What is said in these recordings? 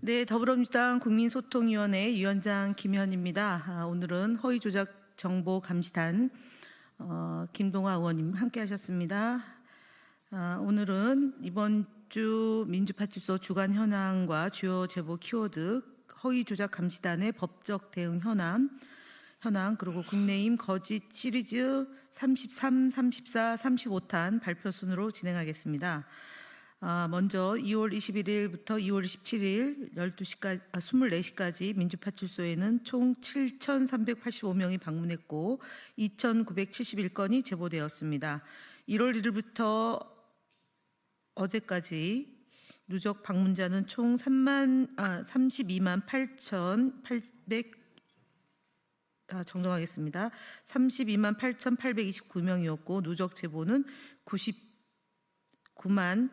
네, 더불어민주당 국민소통위원회 위원장 김현입니다. 오늘은 허위조작정보감시단 김동화 의원님 함께하셨습니다. 오늘은 이번 주 민주파출소 주간 현황과 주요 제보 키워드, 허위조작감시단의 법적 대응 현황 그리고 국내임 거짓 시리즈 33, 34, 35탄 발표 순으로 진행하겠습니다. 먼저 2월 21일부터 2월 17일 24시까지 민주파출소에는 총 7,385명이 방문했고 2,971건이 제보되었습니다. 1월 1일부터 어제까지 누적 방문자는 총 32만 8,800 정정하겠습니다. 32만 8,829명이었고 누적 제보는 99만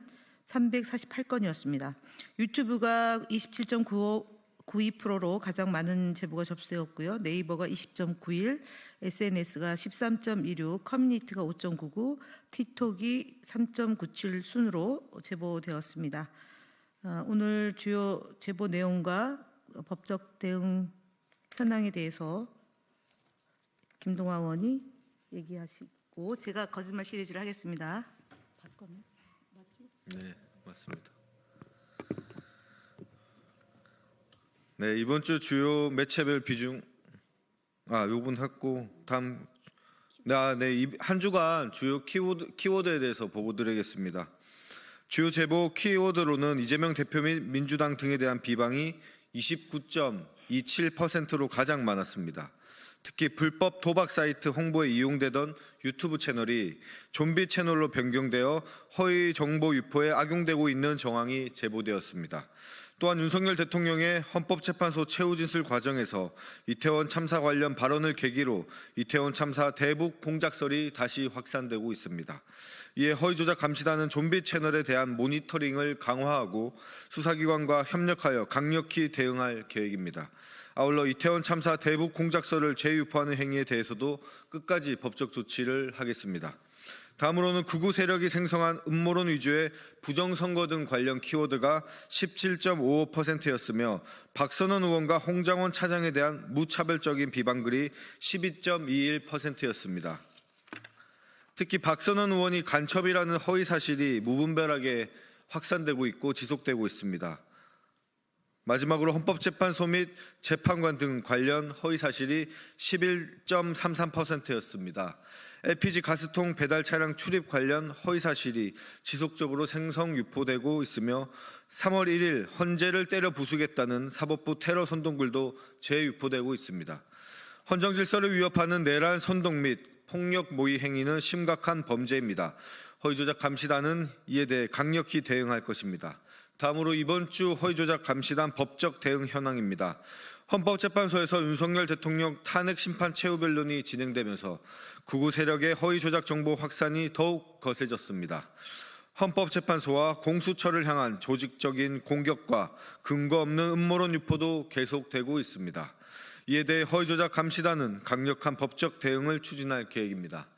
348건이었습니다. 유튜브가 27.92%로 가장 많은 제보가 접수되었고요. 네이버가 20.91, SNS가 13.16, 커뮤니티가 5.99, 틱톡이 3.97 순으로 제보되었습니다. 오늘 주요 제보 내용과 법적 대응 현황에 대해서 김동화 의원이 얘기하시고 제가 거짓말 시리즈를 하겠습니다. 네, 맞습니다. 네, 이번 주 주요 매체별 비중 요분 했고 다음 한 주간 주요 키워드에 대해서 보고 드리겠습니다. 주요 제보 키워드로는 이재명 대표 및 민주당 등에 대한 비방이 29.27%로 가장 많았습니다. 특히 불법 도박 사이트 홍보에 이용되던 유튜브 채널이 좀비 채널로 변경되어 허위 정보 유포에 악용되고 있는 정황이 제보되었습니다. 또한 윤석열 대통령의 헌법재판소 최후 진술 과정에서 이태원 참사 관련 발언을 계기로 이태원 참사 대북 공작설이 다시 확산되고 있습니다. 이에 허위조작 감시단은 좀비 채널에 대한 모니터링을 강화하고 수사기관과 협력하여 강력히 대응할 계획입니다. 아울러 이태원 참사 대북 공작설을 재유포하는 행위에 대해서도 끝까지 법적 조치를 하겠습니다. 다음으로는 극우 세력이 생성한 음모론 위주의 부정선거 등 관련 키워드가 17.55%였으며 박선원 의원과 홍장원 차장에 대한 무차별적인 비방글이 12.21%였습니다. 특히 박선원 의원이 간첩이라는 허위 사실이 무분별하게 확산되고 있고 지속되고 있습니다. 마지막으로 헌법재판소 및 재판관 등 관련 허위 사실이 11.33%였습니다. LPG 가스통 배달 차량 출입 관련 허위 사실이 지속적으로 생성 유포되고 있으며 3월 1일 헌재를 때려 부수겠다는 사법부 테러 선동글도 재유포되고 있습니다. 헌정 질서를 위협하는 내란 선동 및 폭력 모의 행위는 심각한 범죄입니다. 허위조작 감시단은 이에 대해 강력히 대응할 것입니다. 다음으로 이번 주 허위조작 감시단 법적 대응 현황입니다. 헌법재판소에서 윤석열 대통령 탄핵 심판 최후 변론이 진행되면서 극우 세력의 허위조작 정보 확산이 더욱 거세졌습니다. 헌법재판소와 공수처를 향한 조직적인 공격과 근거 없는 음모론 유포도 계속되고 있습니다. 이에 대해 허위조작 감시단은 강력한 법적 대응을 추진할 계획입니다.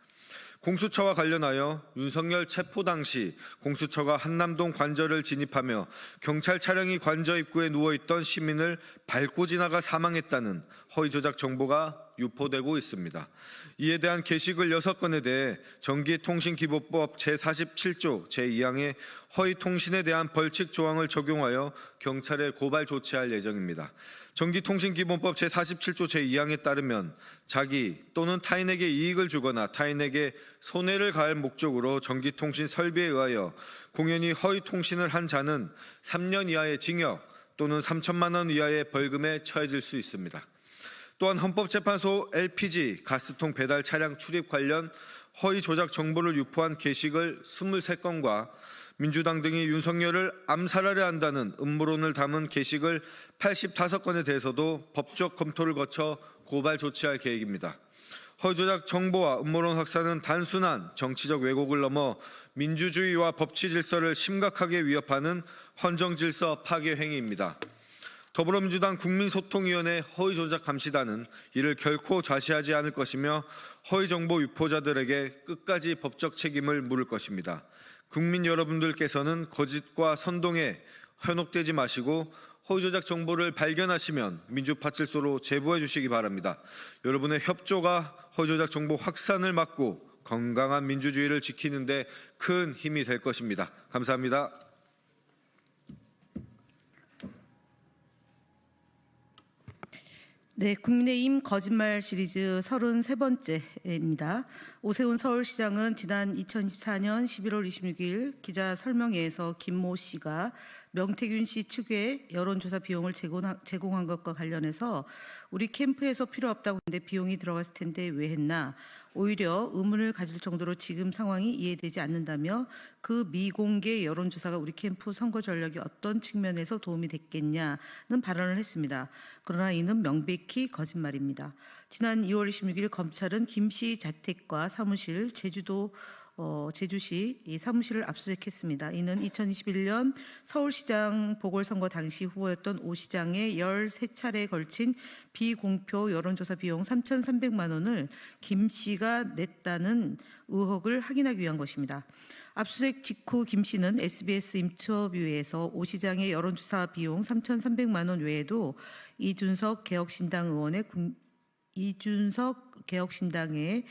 공수처와 관련하여 윤석열 체포 당시 공수처가 한남동 관저를 진입하며 경찰 차량이 관저 입구에 누워있던 시민을 밟고 지나가 사망했다는 허위조작 정보가 유포되고 있습니다. 이에 대한 게시글 6건에 대해 전기통신기본법 제47조 제2항의 허위통신에 대한 벌칙 조항을 적용하여 경찰에 고발 조치할 예정입니다. 전기통신기본법 제47조 제2항에 따르면 자기 또는 타인에게 이익을 주거나 타인에게 손해를 가할 목적으로 전기통신 설비에 의하여 공연히 허위통신을 한 자는 3년 이하의 징역 또는 3천만 원 이하의 벌금에 처해질 수 있습니다. 또한 헌법재판소 LPG 가스통 배달 차량 출입 관련 허위 조작 정보를 유포한 게시글 23건과 민주당 등이 윤석열을 암살하려 한다는 음모론을 담은 게시글 85건에 대해서도 법적 검토를 거쳐 고발 조치할 계획입니다. 허위조작 정보와 음모론 확산은 단순한 정치적 왜곡을 넘어 민주주의와 법치 질서를 심각하게 위협하는 헌정질서 파괴 행위입니다. 더불어민주당 국민소통위원회 허위조작 감시단은 이를 결코 좌시하지 않을 것이며 허위정보 유포자들에게 끝까지 법적 책임을 물을 것입니다. 국민 여러분들께서는 거짓과 선동에 현혹되지 마시고 허위 조작 정보를 발견하시면 민주파출소로 제보해 주시기 바랍니다. 여러분의 협조가 허위 조작 정보 확산을 막고 건강한 민주주의를 지키는 데 큰 힘이 될 것입니다. 감사합니다. 네, 국민의힘 거짓말 시리즈 33번째입니다. 오세훈 서울시장은 지난 2024년 11월 26일 기자 설명회에서 김모 씨가 명태균 씨 측에 여론조사 비용을 제공한 것과 관련해서 우리 캠프에서 필요 없다고 했는데 비용이 들어갔을 텐데 왜 했나? 오히려 의문을 가질 정도로 지금 상황이 이해되지 않는다며 그 미공개 여론조사가 우리 캠프 선거 전략에 어떤 측면에서 도움이 됐겠냐는 발언을 했습니다. 그러나 이는 명백히 거짓말입니다. 지난 2월 26일 검찰은 김 씨 자택과 사무실, 제주시 이 사무실을 압수수색했습니다. 이는 2021년 서울시장 보궐선거 당시 후보였던 오 시장의 13차례에 걸친 비공표 여론조사 비용 3,300만 원을 김 씨가 냈다는 의혹을 확인하기 위한 것입니다. 압수수색 직후 김 씨는 SBS 인터뷰에서 오 시장의 여론조사 비용 3,300만 원 외에도 이준석 개혁신당의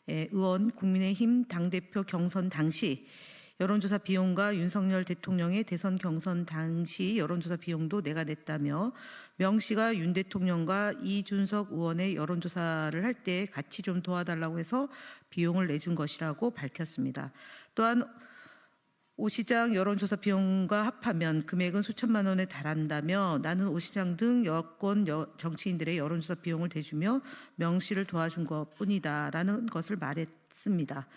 의원 국민의힘 당대표 경선 당시 여론조사 비용과 윤석열 대통령의 대선 경선 당시 여론조사 비용도 내가 냈다며 명 씨가 윤 대통령과 이준석 의원의 여론조사를 할 때 같이 좀 도와달라고 해서 비용을 내준 것이라고 밝혔습니다. 또한 오 시장 여론조사 비용과 합하면 금액은 수천만 원에 달한다며 나는 오 시장 등 여권 정치인들의 여론조사 비용을 대주며 명 씨를 도와준 것뿐이다라는 것을 말했습니다.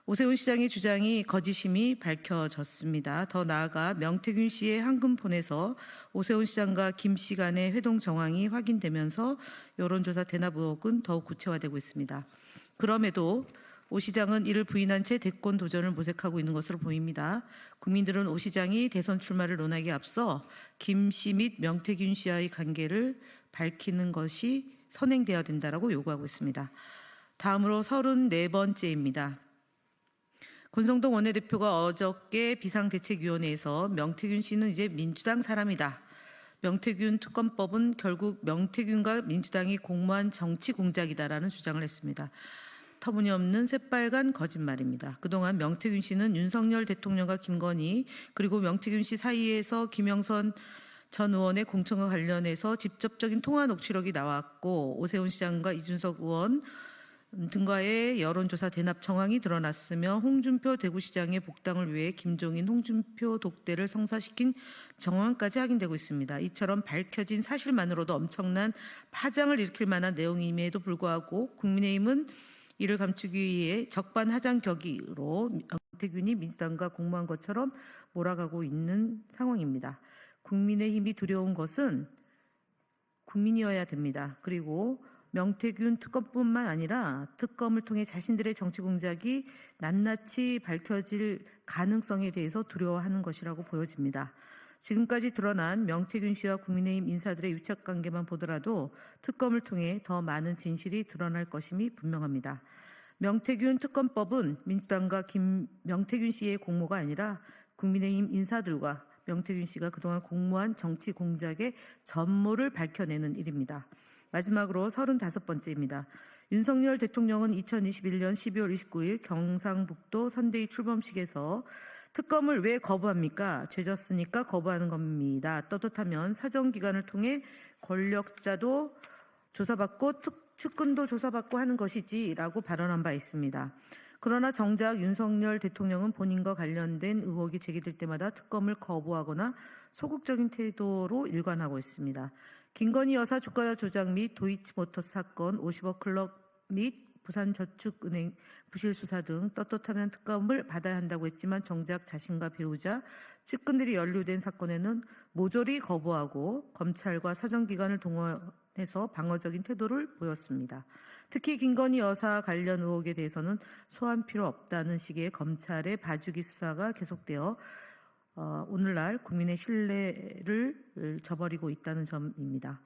오세훈 시장의 주장이 거짓임이 밝혀졌습니다. 더 나아가 명태균 씨의 한금폰에서 오세훈 시장과 김 씨 간의 회동 정황이 확인되면서 여론조사 대납 의혹은 더욱 구체화되고 있습니다. 그럼에도 오 시장은 이를 부인한 채 대권 도전을 모색하고 있는 것으로 보입니다. 국민들은 오 시장이 대선 출마를 논하기에 앞서 김 씨 및 명태균 씨와의 관계를 밝히는 것이 선행되어야 된다라고 요구하고 있습니다. 다음으로 34번째입니다. 권성동 원내대표가 어저께 비상대책위원회에서 명태균 씨는 이제 민주당 사람이다. 명태균 특검법은 결국 명태균과 민주당이 공모한 정치 공작이다라는 주장을 했습니다. 터무니없는 새빨간 거짓말입니다. 그동안 명태균 씨는 윤석열 대통령과 김건희 그리고 명태균 씨 사이에서 김영선 전 의원의 공천과 관련해서 직접적인 통화 녹취록이 나왔고 오세훈 시장과 이준석 의원 등과의 여론조사 대납 정황이 드러났으며 홍준표 대구시장의 복당을 위해 김종인 홍준표 독대를 성사시킨 정황까지 확인되고 있습니다. 이처럼 밝혀진 사실만으로도 엄청난 파장을 일으킬 만한 내용임에도 불구하고 국민의힘은 이를 감추기 위해 적반하장격으로 명태균이 민주당과 공모한 것처럼 몰아가고 있는 상황입니다. 국민의힘이 두려운 것은 국민이어야 됩니다. 그리고 명태균 특검뿐만 아니라 특검을 통해 자신들의 정치 공작이 낱낱이 밝혀질 가능성에 대해서 두려워하는 것이라고 보여집니다. 지금까지 드러난 명태균 씨와 국민의힘 인사들의 유착관계만 보더라도 특검을 통해 더 많은 진실이 드러날 것임이 분명합니다. 명태균 특검법은 민주당과 명태균 씨의 공모가 아니라 국민의힘 인사들과 명태균 씨가 그동안 공모한 정치 공작의 전모를 밝혀내는 일입니다. 마지막으로 35번째입니다. 윤석열 대통령은 2021년 12월 29일 경상북도 선대위 출범식에서 특검을 왜 거부합니까? 죄졌으니까 거부하는 겁니다. 떳떳하면 사정기관을 통해 권력자도 조사받고 측근도 조사받고 하는 것이지라고 발언한 바 있습니다. 그러나 정작 윤석열 대통령은 본인과 관련된 의혹이 제기될 때마다 특검을 거부하거나 소극적인 태도로 일관하고 있습니다. 김건희 여사 주가 조작 및 도이치모터스 사건, 50억 클럽 및 부산저축은행 부실 수사 등 떳떳하면 특검을 받아야 한다고 했지만 정작 자신과 배우자, 측근들이 연루된 사건에는 모조리 거부하고 검찰과 사정기관을 동원해서 방어적인 태도를 보였습니다. 특히 김건희 여사 관련 의혹에 대해서는 소환 필요 없다는 식의 검찰의 봐주기 수사가 계속되어 오늘날 국민의 신뢰를 저버리고 있다는 점입니다.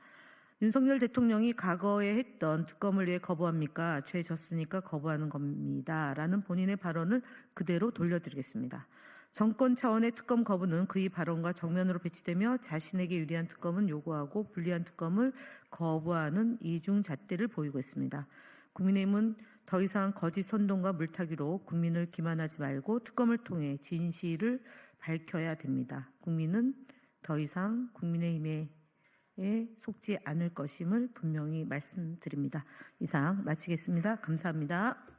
윤석열 대통령이 과거에 했던 특검을 왜 거부합니까? 죄 졌으니까 거부하는 겁니다. 라는 본인의 발언을 그대로 돌려드리겠습니다. 정권 차원의 특검 거부는 그의 발언과 정면으로 배치되며 자신에게 유리한 특검은 요구하고 불리한 특검을 거부하는 이중잣대를 보이고 있습니다. 국민의힘은 더 이상 거짓 선동과 물타기로 국민을 기만하지 말고 특검을 통해 진실을 밝혀야 됩니다. 국민은 더 이상 국민의힘에 속지 않을 것임을 분명히 말씀드립니다. 이상 마치겠습니다. 감사합니다.